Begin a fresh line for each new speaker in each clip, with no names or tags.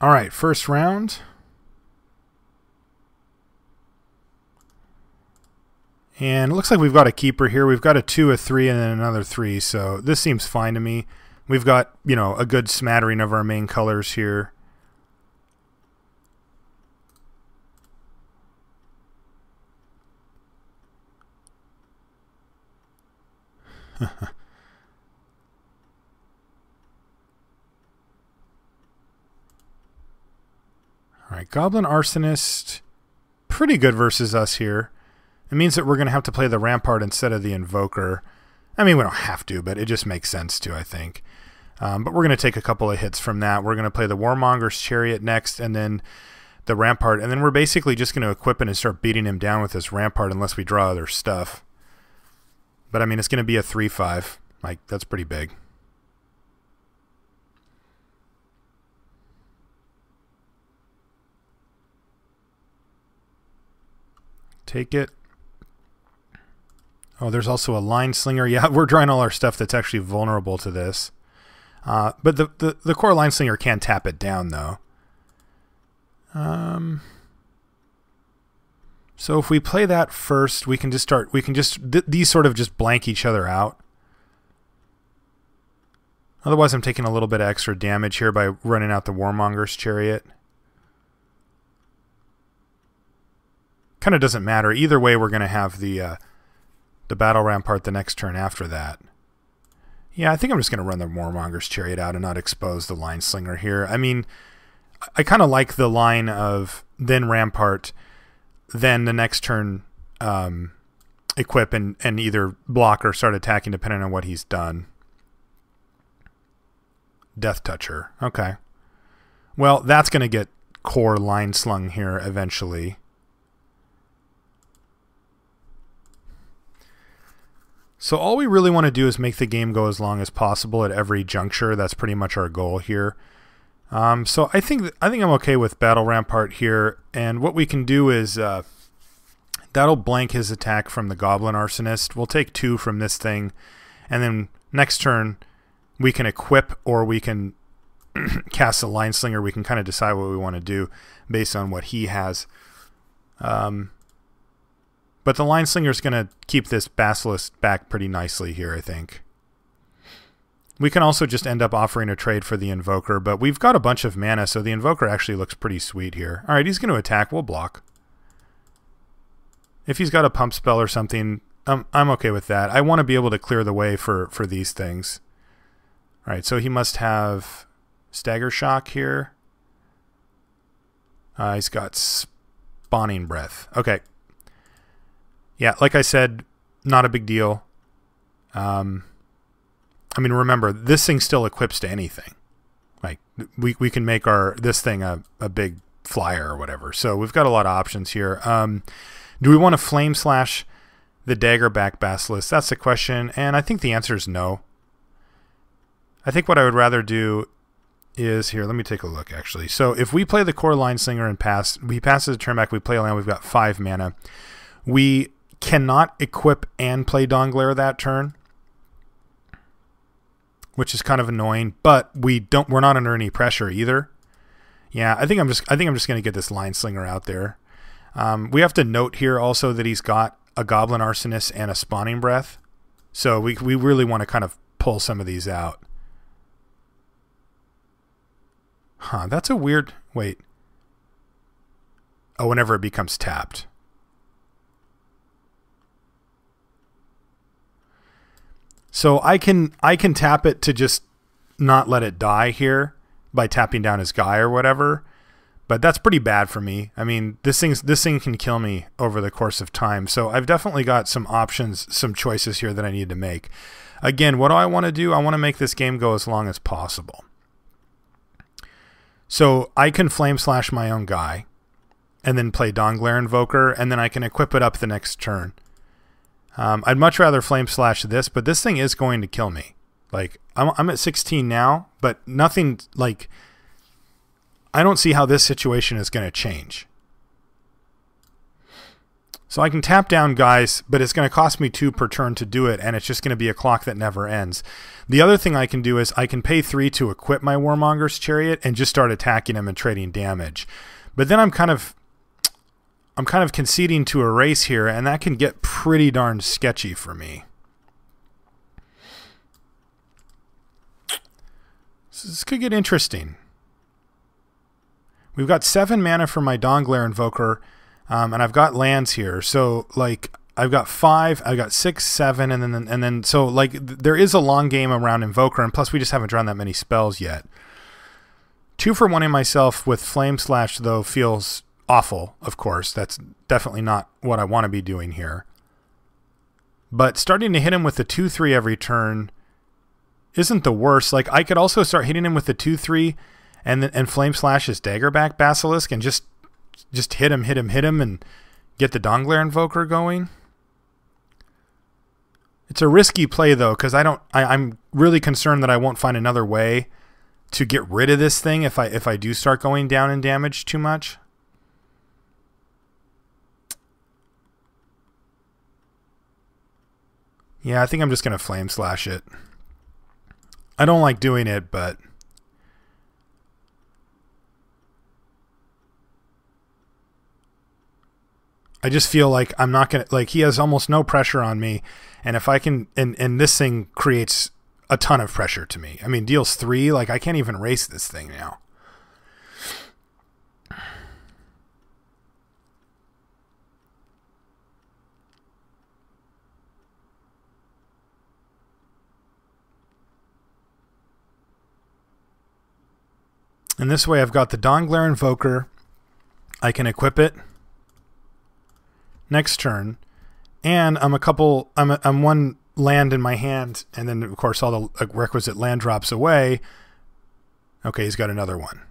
All right, first round. And it looks like we've got a keeper here. We've got a 2, a 3, and then another 3. So this seems fine to me. We've got, you know, a good smattering of our main colors here. All right, Goblin Arsonist, pretty good versus us here. It means that we're going to have to play the Rampart instead of the Invoker. I mean, we don't have to, but it just makes sense to, I think. But we're going to take a couple of hits from that. We're going to play the Warmonger's Chariot next, and then the Rampart. And then we're basically just going to equip it and start beating him down with this Rampart unless we draw other stuff. But, I mean, it's going to be a 3/5. Like, that's pretty big. Take it. Oh, there's also a Line Slinger. Yeah, we're drawing all our stuff that's actually vulnerable to this. But the core Line Slinger can tap it down, though. So if we play that first, we can just start. These sort of just blank each other out. Otherwise, I'm taking a little bit of extra damage here by running out the Warmonger's Chariot. Kind of doesn't matter. Either way, we're going to have the Battle Rampart the next turn after that. Yeah, I think I'm just going to run the Warmonger's Chariot out and not expose the Line Slinger here. I mean, I kind of like the line of then Rampart, then the next turn equip and either block or start attacking depending on what he's done. Death Toucher. Okay. Well, that's going to get core Line Slung here eventually. So all we really want to do is make the game go as long as possible at every juncture. That's pretty much our goal here. So I think I'm okay with Battle Rampart here. And what we can do is that'll blank his attack from the Goblin Arsonist. We'll take 2 from this thing. And then next turn we can equip or we can cast a Line Slinger. We can kind of decide what we want to do based on what he has. But the Line Slinger is going to keep this Basilisk back pretty nicely here, I think. We can also just end up offering a trade for the Invoker, but we've got a bunch of mana, so the Invoker actually looks pretty sweet here. All right, he's going to attack. We'll block. If he's got a pump spell or something, I'm okay with that. I want to be able to clear the way for these things. All right, so he must have Stagger Shock here. He's got Spawning Breath. Okay. Yeah, like I said, not a big deal. I mean, remember, this thing still equips to anything. Like, we can make this thing a big flyer or whatever. So we've got a lot of options here. Do we want to Flame Slash the Daggerback Basilisk? That's the question, and I think the answer is no. I think what I would rather do is, here, let me take a look, actually. So if we play the core Line Slinger and pass, he passes a turn back, we play a land, we've got 5 mana. We cannot equip and play Dawnglare that turn, which is kind of annoying, but we're not under any pressure either. Yeah, I think I'm just going to get this Line Slinger out there. We have to note here also that he's got a Goblin Arsonist and a Spawning Breath. So we really want to kind of pull some of these out. Huh, that's a weird... Wait. Oh, whenever it becomes tapped. So I can tap it to just not let it die here by tapping down his guy or whatever. But that's pretty bad for me. I mean, this thing can kill me over the course of time. So I've definitely got some options, some choices here that I need to make. Again, what do I want to do? I want to make this game go as long as possible. So I can Flame Slash my own guy and then play Dawnglare Invoker, and then I can equip it up the next turn. I'd much rather Flame Slash this, but this thing is going to kill me. Like, I'm at 16 now, but nothing, like, I don't see how this situation is going to change. So I can tap down guys, but it's going to cost me 2 per turn to do it, and it's just going to be a clock that never ends. The other thing I can do is I can pay 3 to equip my Warmonger's Chariot and just start attacking him and trading damage. But then I'm kind of conceding to a race here, and that can get pretty darn sketchy for me. So this could get interesting. We've got 7 mana for my Dawnglare Invoker. And I've got lands here, so like I've got 5, I've got 6, 7, and then so like there is a long game around Invoker, and plus we just haven't drawn that many spells yet. 2 for 1 in myself with Flame Slash though feels awful. Of course, that's definitely not what I want to be doing here. But starting to hit him with the 2/3 every turn isn't the worst. Like I could also start hitting him with the 2/3 and Flame Slash his Daggerback Basilisk and just hit him, and get the Dawnglare Invoker going. It's a risky play though, because I'm really concerned that I won't find another way to get rid of this thing if I do start going down in damage too much. Yeah, I think I'm just gonna Flame Slash it. I don't like doing it, but I just feel like I'm not going to, like, he has almost no pressure on me. And if I can, and this thing creates a ton of pressure to me. I mean, deals 3, like, I can't even race this thing now. And this way I've got the Dawnglare Invoker. I can equip it next turn, and I'm one land in my hand, and then of course all the requisite land drops away. Okay, he's got another one.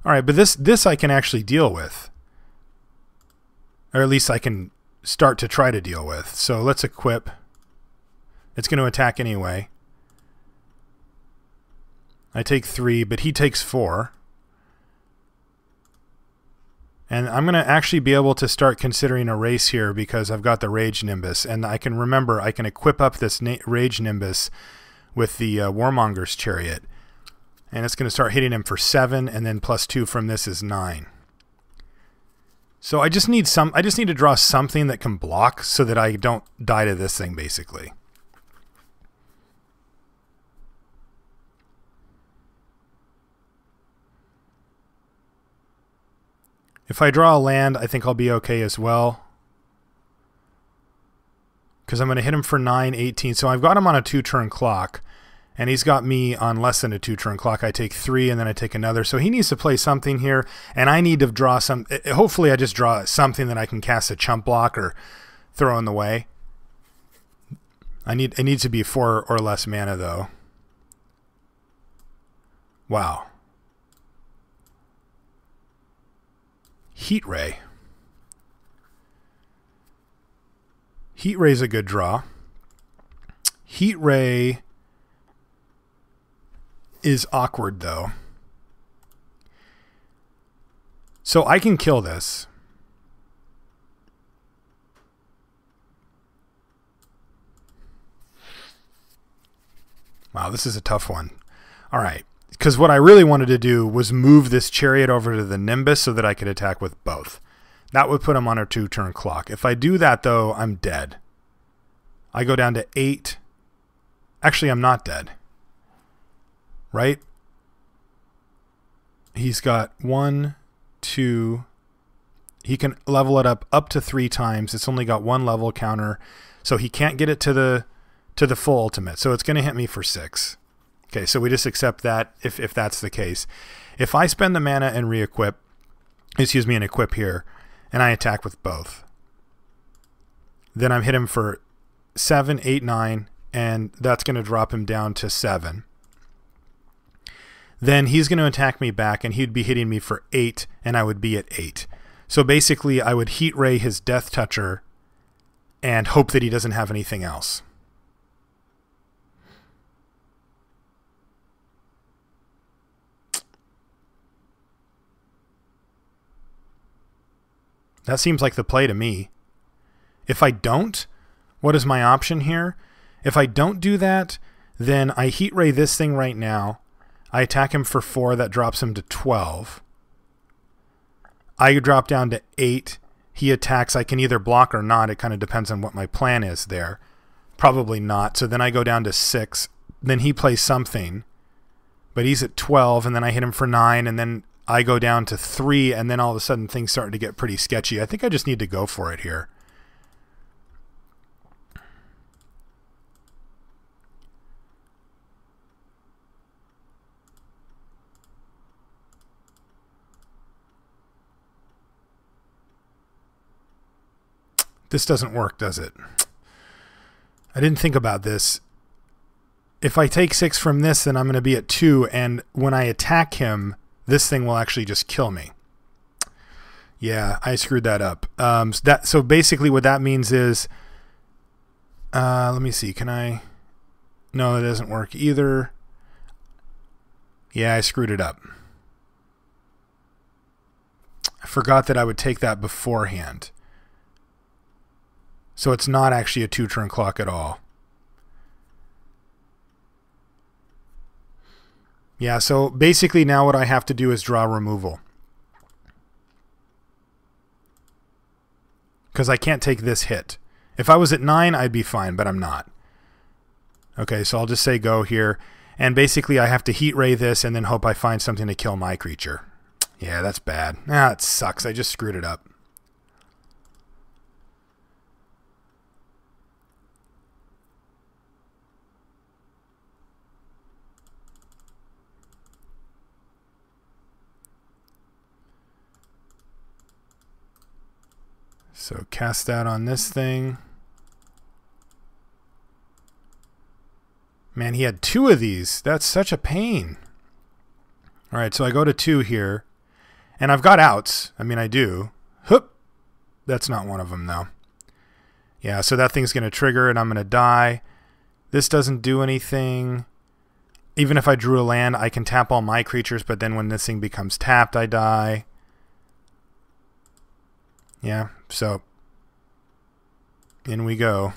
All right, but this I can actually deal with, or at least I can start to try to deal with. So let's equip. It's going to attack anyway. I take 3, but he takes 4. And I'm going to actually be able to start considering a race here because I've got the Rage Nimbus. And I can remember I can equip up this Rage Nimbus with the Warmonger's Chariot. And it's going to start hitting him for 7, and then plus 2 from this is 9. So I just need to draw something that can block so that I don't die to this thing, basically. If I draw a land, I think I'll be okay as well. Because I'm going to hit him for 9, 18. So I've got him on a 2-turn clock. And he's got me on less than a 2-turn clock. I take 3 and then I take another. So he needs to play something here. And I need to draw some... Hopefully I just draw something that I can cast a chump block or throw in the way. It needs to be 4 or less mana though. Wow. Heat Ray. Heat Ray's a good draw. Heat Ray is awkward though. So I can kill this. Wow, this is a tough one. All right. Because what I really wanted to do was move this Chariot over to the Nimbus so that I could attack with both. That would put him on a 2-turn clock. If I do that, though, I'm dead. I go down to 8. Actually, I'm not dead. Right? He's got 1, 2. He can level it up to 3 times. It's only got 1 level counter. So he can't get it to the full ultimate. So it's going to hit me for 6. Okay, so we just accept that if that's the case. If I spend the mana and re-equip, and equip here, and I attack with both, then I'm hit him for 7, 8, 9, and that's going to drop him down to 7. Then he's going to attack me back, and he'd be hitting me for 8, and I would be at 8. So basically, I would Heat Ray his Death Toucher and hope that he doesn't have anything else. That seems like the play to me. If I don't, what is my option here? If I don't do that, then I Heat Ray this thing right now. I attack him for 4. That drops him to 12. I drop down to 8. He attacks. I can either block or not. It kind of depends on what my plan is there. Probably not. So then I go down to 6. Then he plays something. But he's at 12, and then I hit him for 9, and then I go down to 3, and then all of a sudden things start to get pretty sketchy. I think I just need to go for it here. This doesn't work, does it? I didn't think about this. If I take 6 from this, then I'm going to be at 2, and when I attack him, this thing will actually just kill me. Yeah, I screwed that up. So basically what that means is... let me see, can I... No, it doesn't work either. Yeah, I screwed it up. I forgot that I would take that beforehand. So it's not actually a 2-turn clock at all. Yeah, so basically now what I have to do is draw removal. Because I can't take this hit. If I was at 9, I'd be fine, but I'm not. Okay, so I'll just say go here. And basically I have to Heat Ray this and then hope I find something to kill my creature. Yeah, that's bad. Ah, it sucks. I just screwed it up. So cast that on this thing. Man, he had 2 of these. That's such a pain. All right, so I go to 2 here. And I've got outs. I mean, I do. Hoop. That's not one of them, though. Yeah, so that thing's going to trigger and I'm going to die. This doesn't do anything. Even if I drew a land, I can tap all my creatures, but then when this thing becomes tapped, I die. Yeah, so in we go.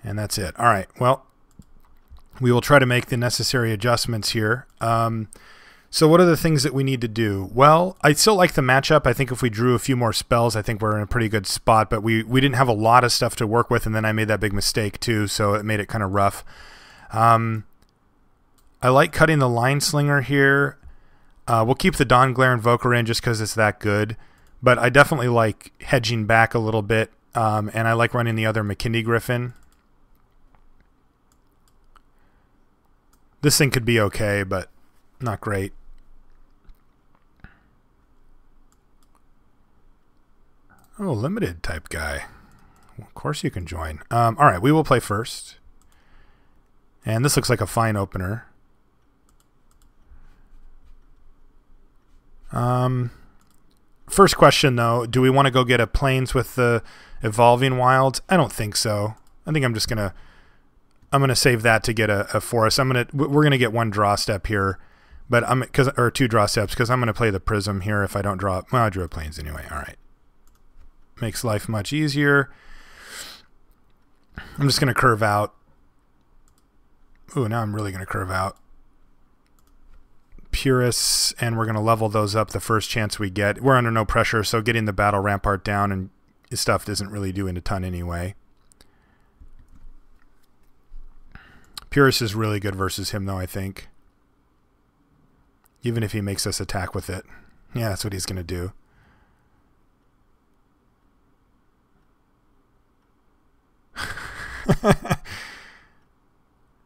And that's it. All right, well, we will try to make the necessary adjustments here. So what are the things that we need to do? Well, I still like the matchup. I think if we drew a few more spells, I think we're in a pretty good spot, but we didn't have a lot of stuff to work with, and then I made that big mistake too, so it made it kind of rough. I like cutting the Line Slinger here. We'll keep the Dawn Glare Invoker in just because it's that good. But I definitely like hedging back a little bit, and I like running the other McKinney Griffin. This thing could be okay, but not great. Oh, limited type guy. Well, of course you can join. All right, we will play first. And this looks like a fine opener. First question, though, do we want to go get a Plains with the Evolving Wilds? I don't think so. I think I'm just gonna save that to get a forest. We're gonna get 1 draw step here, but or 2 draw steps because I'm gonna play the Prism here if I don't draw. Well, I drew a Plains anyway. All right, makes life much easier. I'm just gonna curve out. Ooh, now I'm really gonna curve out. Purists, and we're going to level those up the first chance we get. We're under no pressure, so getting the Battle Rampart down and stuff isn't really doing a ton anyway. Purist is really good versus him, though, I think. Even if he makes us attack with it. Yeah, that's what he's going to do.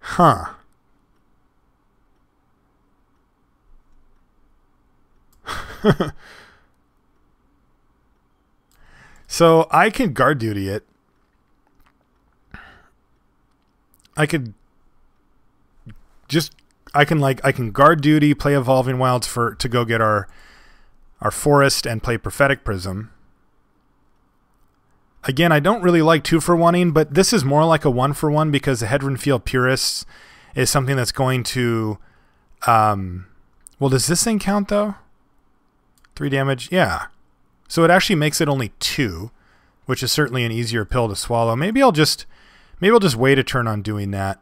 Huh. So I can guard duty it. I can guard duty, play Evolving Wilds to go get our forest and play Prophetic Prism. Again, I don't really like 2-for-1ing, but this is more like a 1-for-1 because the Hedron Field Purists is something that's going to well, does this thing count though? 3 damage? Yeah. So it actually makes it only 2. which is certainly an easier pill to swallow. Maybe I'll just wait a turn on doing that.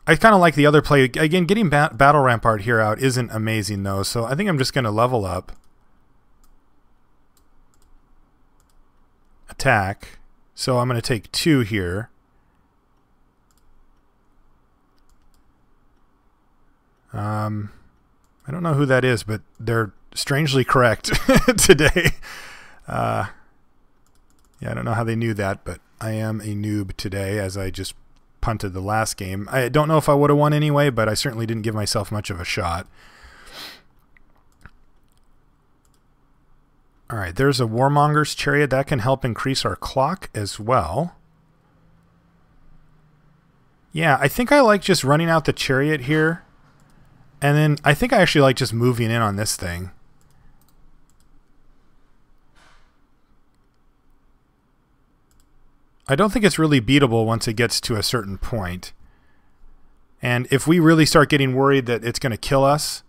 I kind of like the other play. Again, getting Battle Rampart here out isn't amazing, though, so I think I'm just going to level up. Attack. So I'm going to take 2 here. I don't know who that is, but they're strangely correct today. Yeah, I don't know how they knew that, but I am a noob today as I just punted the last game. I don't know if I would have won anyway, but I certainly didn't give myself much of a shot. All right, there's a Warmonger's Chariot. That can help increase our clock as well. Yeah, I think I like just running out the Chariot here. And then I think I actually like just moving in on this thing. I don't think it's really beatable once it gets to a certain point. And if we really start getting worried that it's going to kill us,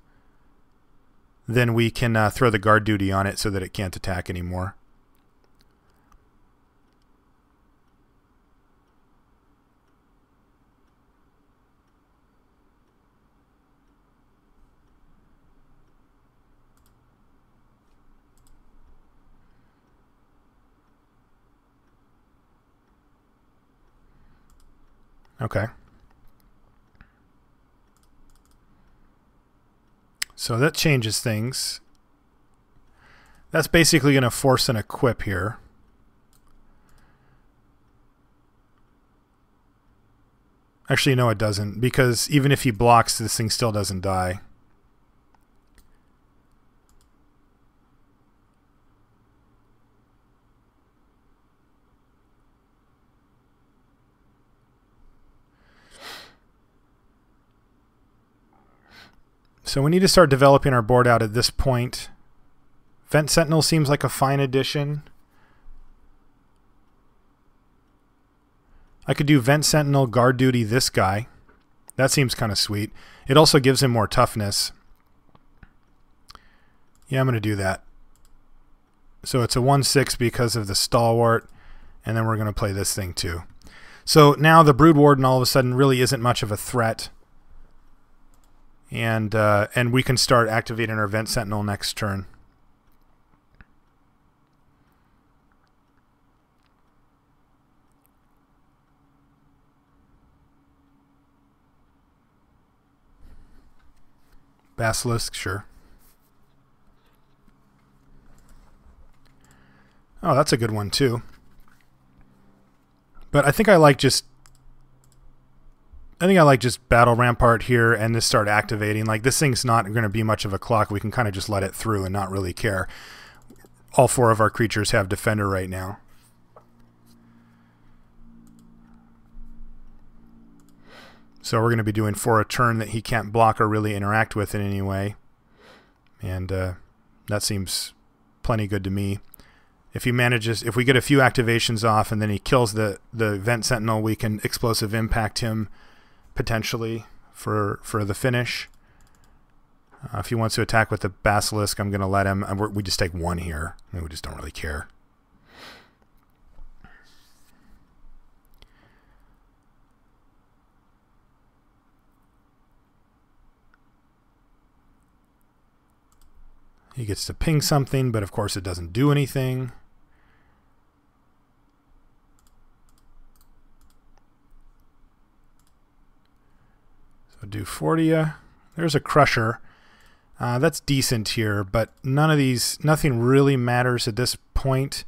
then we can throw the guard duty on it so that it can't attack anymore. Okay. So that changes things. That's basically going to force an equip here. Actually, no, it doesn't, because even if he blocks, this thing still doesn't die. So we need to start developing our board out at this point. Vent Sentinel seems like a fine addition. I could do Vent Sentinel, Guard Duty this guy. That seems kind of sweet. It also gives him more toughness. Yeah, I'm going to do that. So it's a 1/6 because of the Stalwart, and then we're going to play this thing too. So now the Brood Warden all of a sudden really isn't much of a threat. And we can start activating our Vent Sentinel next turn. Basilisk, sure. Oh, that's a good one too. But I think I like just Battle Rampart here and just start activating. Like, this thing's not going to be much of a clock. We can kind of just let it through and not really care. All 4 of our creatures have Defender right now. So we're going to be doing 4 a turn that he can't block or really interact with in any way. And that seems plenty good to me. If he manages, if we get a few activations off and then he kills the Vent Sentinel, we can Explosive Impact him potentially for the finish. If he wants to attack with the Basilisk, I'm going to let him. We just take 1 here. I mean, we just don't really care. He gets to ping something, but of course it doesn't do anything. So do 40. There's a Crusher. That's decent here, but nothing really matters at this point.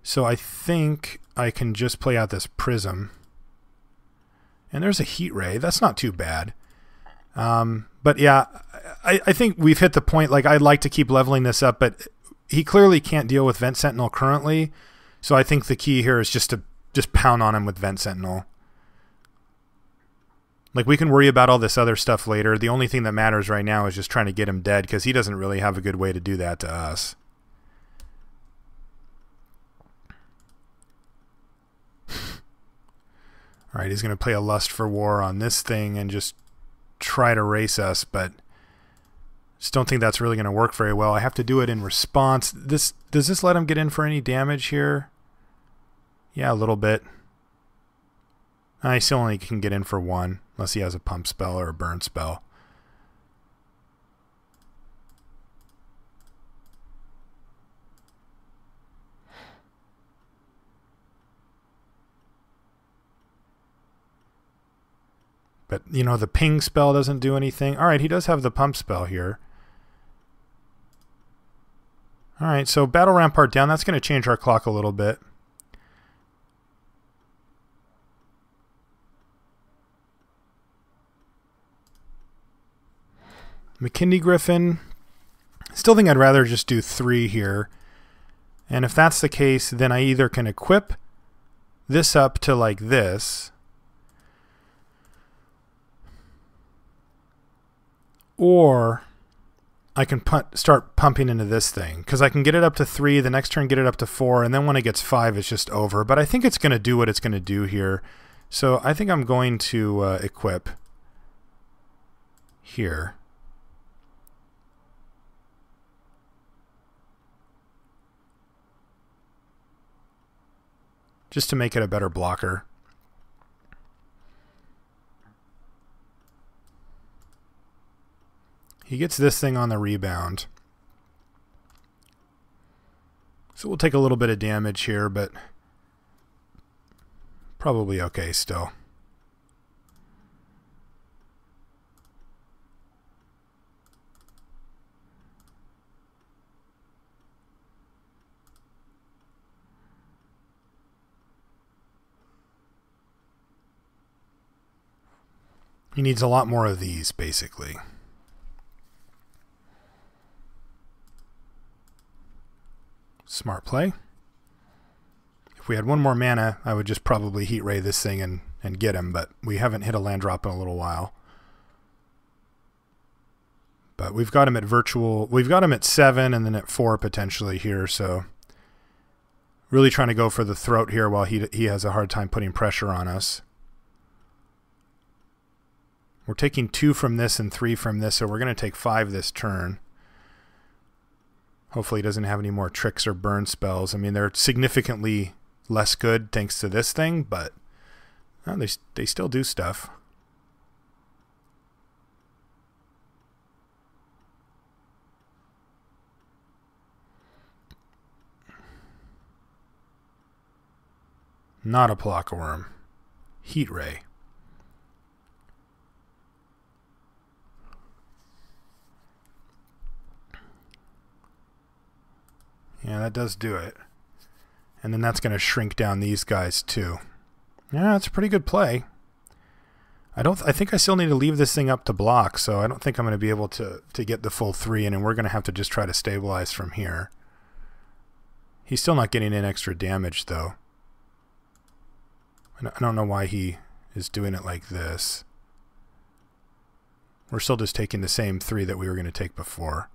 So I think I can just play out this Prism. And there's a Heat Ray. That's not too bad. But yeah, I think we've hit the point. Like, I'd like to keep leveling this up, but he clearly can't deal with Vent Sentinel currently. So I think the key here is just to pound on him with Vent Sentinel. Like, we can worry about all this other stuff later. The only thing that matters right now is just trying to get him dead, because he doesn't really have a good way to do that to us. All right, he's going to play a Lust for War on this thing and just try to race us, but Just don't think that's really going to work very well. I have to do it in response. Does this let him get in for any damage here? Yeah, a little bit. I still only can get in for one, unless he has a pump spell or a burn spell. But, you know, the ping spell doesn't do anything. All right, he does have the pump spell here. All right, so Battle Rampart down. That's going to change our clock a little bit. McKinley Griffin. Still think I'd rather just do 3 here. And if that's the case, then I either can equip this up to like this, or I can start pumping into this thing, because I can get it up to 3, the next turn get it up to 4, and then when it gets 5, it's just over. But I think it's going to do what it's going to do here. So I think I'm going to equip here. Just to make it a better blocker. He gets this thing on the rebound. So we'll take a little bit of damage here, but probably okay still. He needs a lot more of these, basically. Smart play. If we had one more mana, I would just probably Heat Ray this thing and get him, but we haven't hit a land drop in a little while. But we've got him at virtual. We've got him at 7 and then at 4 potentially here, so really trying to go for the throat here while he has a hard time putting pressure on us. We're taking 2 from this and 3 from this, so we're going to take 5 this turn. Hopefully he doesn't have any more tricks or burn spells. I mean, they're significantly less good thanks to this thing, but they still do stuff. Not a Palaka Worm. Heat Ray. Yeah, that does do it. And then that's going to shrink down these guys too. Yeah, that's a pretty good play. I think I still need to leave this thing up to block, so I don't think I'm going to be able to get the full 3 in, and we're going to have to just try to stabilize from here. He's still not getting in extra damage though. I don't know why he is doing it like this. We're still just taking the same 3 that we were going to take before.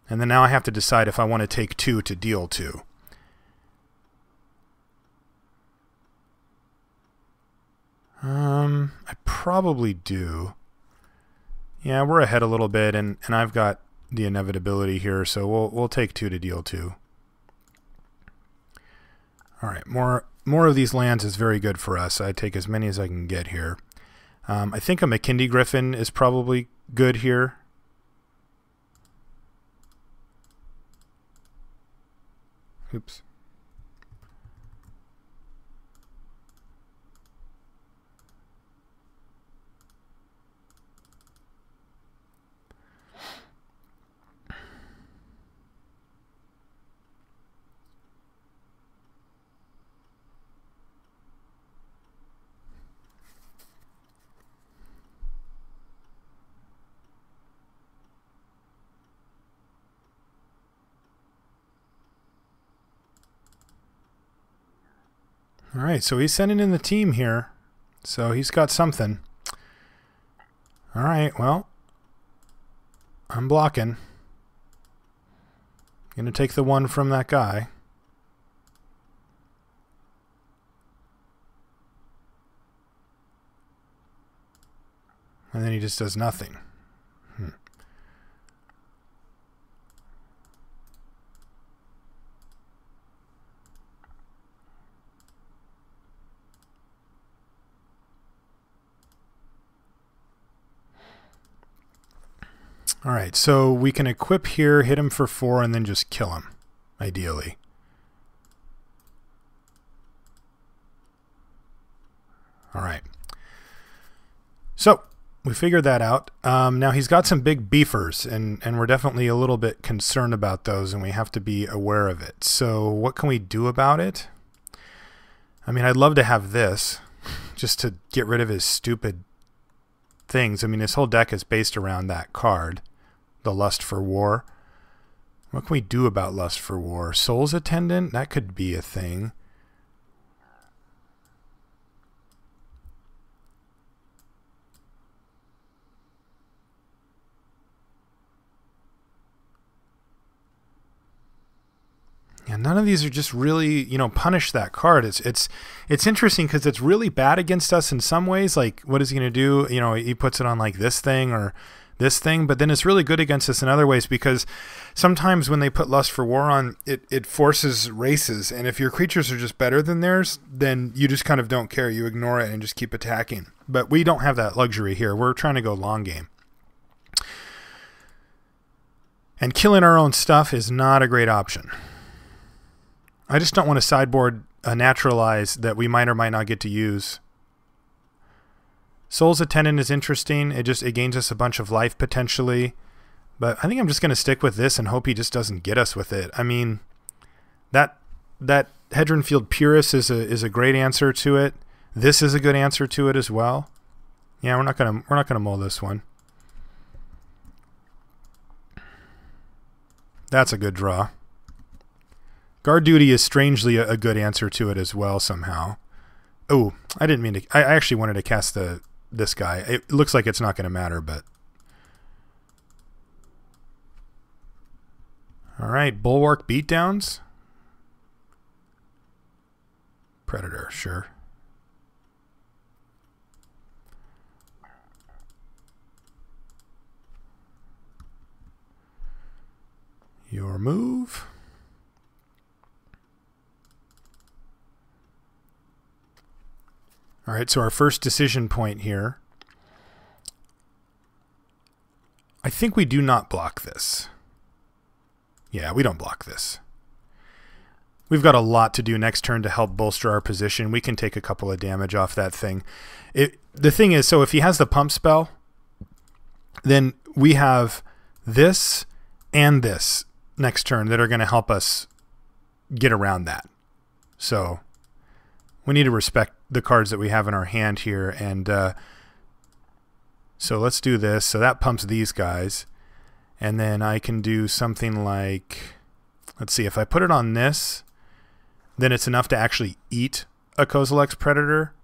And then now I have to decide if I want to take 2 to deal 2. I probably do. Yeah, we're ahead a little bit, and I've got the inevitability here, so we'll take 2 to deal 2. All right, more of these lands is very good for us. I take as many as I can get here. I think a McKinley Griffin is probably good here. Oops. All right, so he's sending in the team here. So he's got something. All right, well, I'm blocking. Going to take the 1 from that guy. And then he just does nothing. All right, so we can equip here, hit him for 4, and then just kill him, ideally. All right. So we figured that out. Now he's got some big beefers, and we're definitely a little bit concerned about those, and we have to be aware of it. So what can we do about it? I mean, I'd love to have this, just to get rid of his stupid things. I mean, his whole deck is based around that card, the Lust for War. What can we do about Lust for War? Soul's Attendant? That could be a thing. Yeah, none of these are just really, you know, punish that card. It's interesting because it's really bad against us in some ways. Like, what is he going to do? You know, he puts it on like this thing or this thing, but then it's really good against us in other ways because sometimes when they put Lust for War on, it forces races, and if your creatures are just better than theirs, then you just kind of don't care. You ignore it and just keep attacking. But we don't have that luxury here. We're trying to go long game. And killing our own stuff is not a great option. I just don't want to sideboard a Naturalize that we might or might not get to use. Soul's Attendant is interesting. It gains us a bunch of life potentially. But I think I'm just going to stick with this and hope he just doesn't get us with it. I mean, that Hedron Field Purist is a great answer to it. This is a good answer to it as well. Yeah, we're not gonna mull this one. That's a good draw. Guard Duty is strangely a good answer to it as well somehow. Oh, I didn't mean to. I actually wanted to cast this guy. It looks like it's not going to matter, but. All right, Bulwark Beatdowns. Predator, sure. Your move. All right, so our first decision point here. I think we do not block this. Yeah, we don't block this. We've got a lot to do next turn to help bolster our position. We can take a couple of damage off that thing. The thing is, so if he has the pump spell, then we have this and this next turn that are going to help us get around that. So we need to respect the cards that we have in our hand here. And so let's do this. So that pumps these guys. And then I can do something like, let's see, if I put it on this, then it's enough to actually eat a Kozilek's Predator.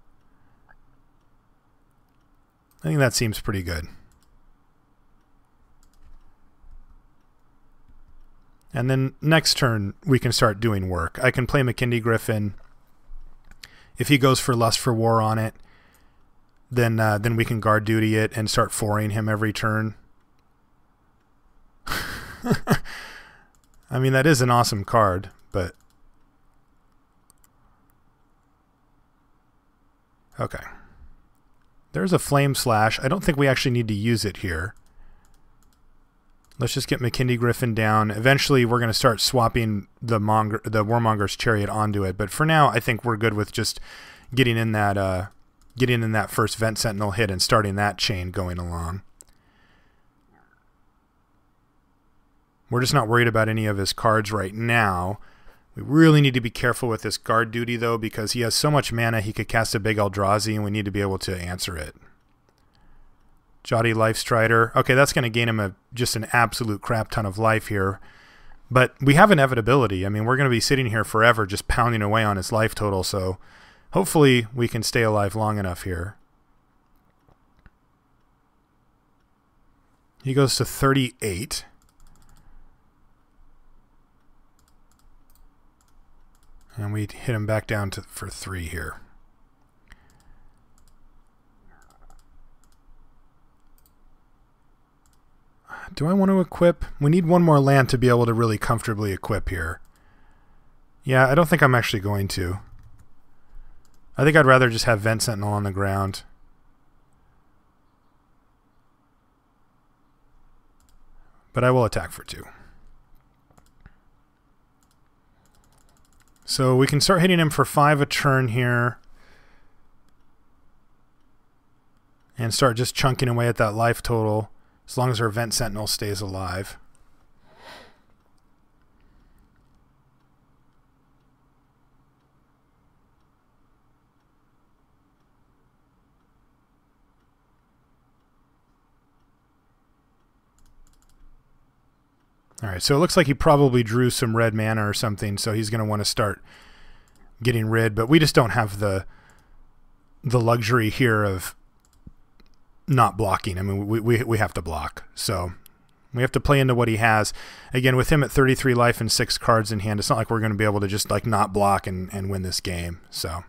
I think that seems pretty good. And then next turn, we can start doing work. I can play McKindy Griffin. If he goes for Lust for War on it, then we can Guard Duty it and start 4-ing him every turn. I mean, that is an awesome card, but... Okay. There's a Flame Slash. I don't think we actually need to use it here. Let's just get McKindy Griffin down. Eventually, we're going to start swapping the Warmonger's Chariot onto it. But for now, I think we're good with just getting in that first Vent Sentinel hit and starting that chain going along. We're just not worried about any of his cards right now. We really need to be careful with this Guard Duty, though, because he has so much mana he could cast a big Eldrazi, and we need to be able to answer it. Jotty Lifestrider. Okay, that's going to gain him just an absolute crap ton of life here. But we have inevitability. I mean, we're going to be sitting here forever just pounding away on his life total, so hopefully we can stay alive long enough here. He goes to 38. And we hit him back down for 3 here. Do I want to equip? We need one more land to be able to really comfortably equip here. Yeah, I don't think I'm actually going to. I think I'd rather just have Vent Sentinel on the ground. But I will attack for 2. So we can start hitting him for 5 a turn here. And start just chunking away at that life total, as long as our Vent Sentinel stays alive. Alright, so it looks like he probably drew some red mana or something, so he's going to want to start getting rid, but we just don't have the luxury here of not blocking. I mean, we have to block, so we have to play into what he has. Again, with him at 33 life and 6 cards in hand, it's not like we're going to be able to just like not block and win this game, so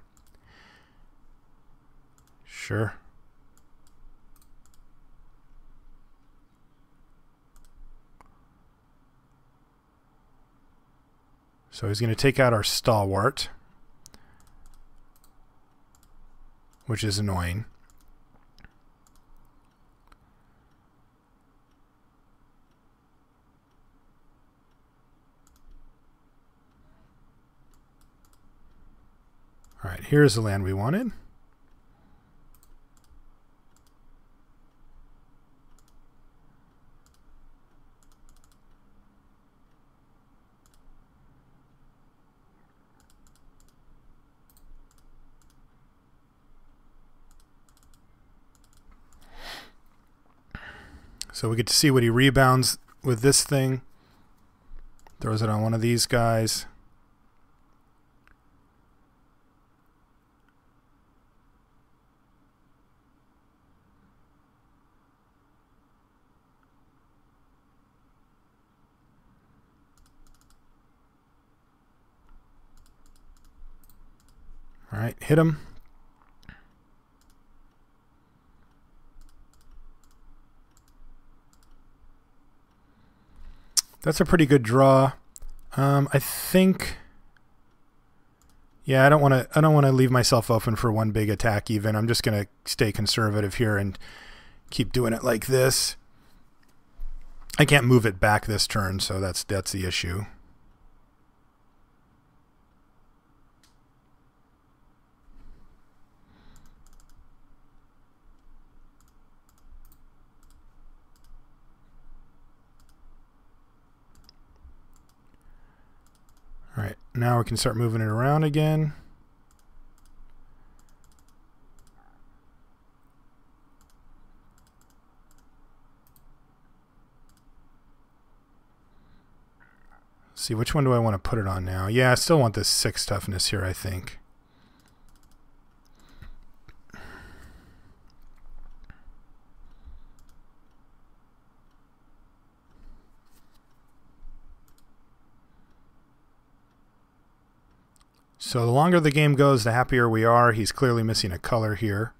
sure. So he's going to take out our Stalwart, which is annoying. All right, here's the land we wanted. So we get to see what he rebounds with this thing. Throws it on one of these guys. All right, hit him. That's a pretty good draw. I think, yeah, I don't want to leave myself open for one big attack even. I'm just going to stay conservative here and keep doing it like this. I can't move it back this turn, so that's the issue. All right, now we can start moving it around again. Let's see, which one do I want to put it on now? Yeah, I still want this 6 toughness here, I think. So the longer the game goes, the happier we are. He's clearly missing a color here.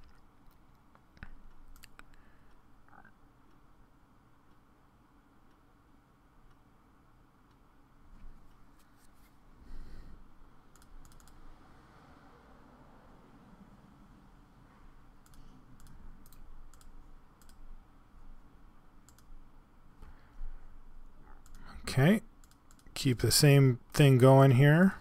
Okay, keep the same thing going here.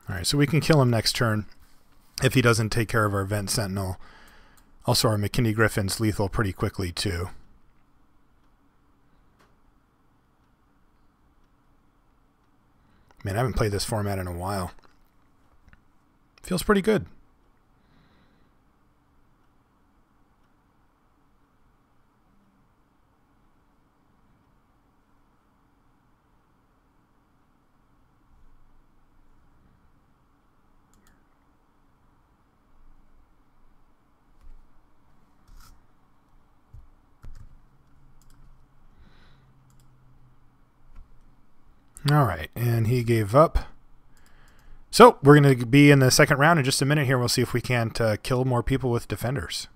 All right, so we can kill him next turn if he doesn't take care of our Vent Sentinel. Also, our McKinney Griffin's lethal pretty quickly, too. Man, I haven't played this format in a while. Feels pretty good. All right, and he gave up. So we're going to be in the second round in just a minute here. We'll see if we can't kill more people with defenders.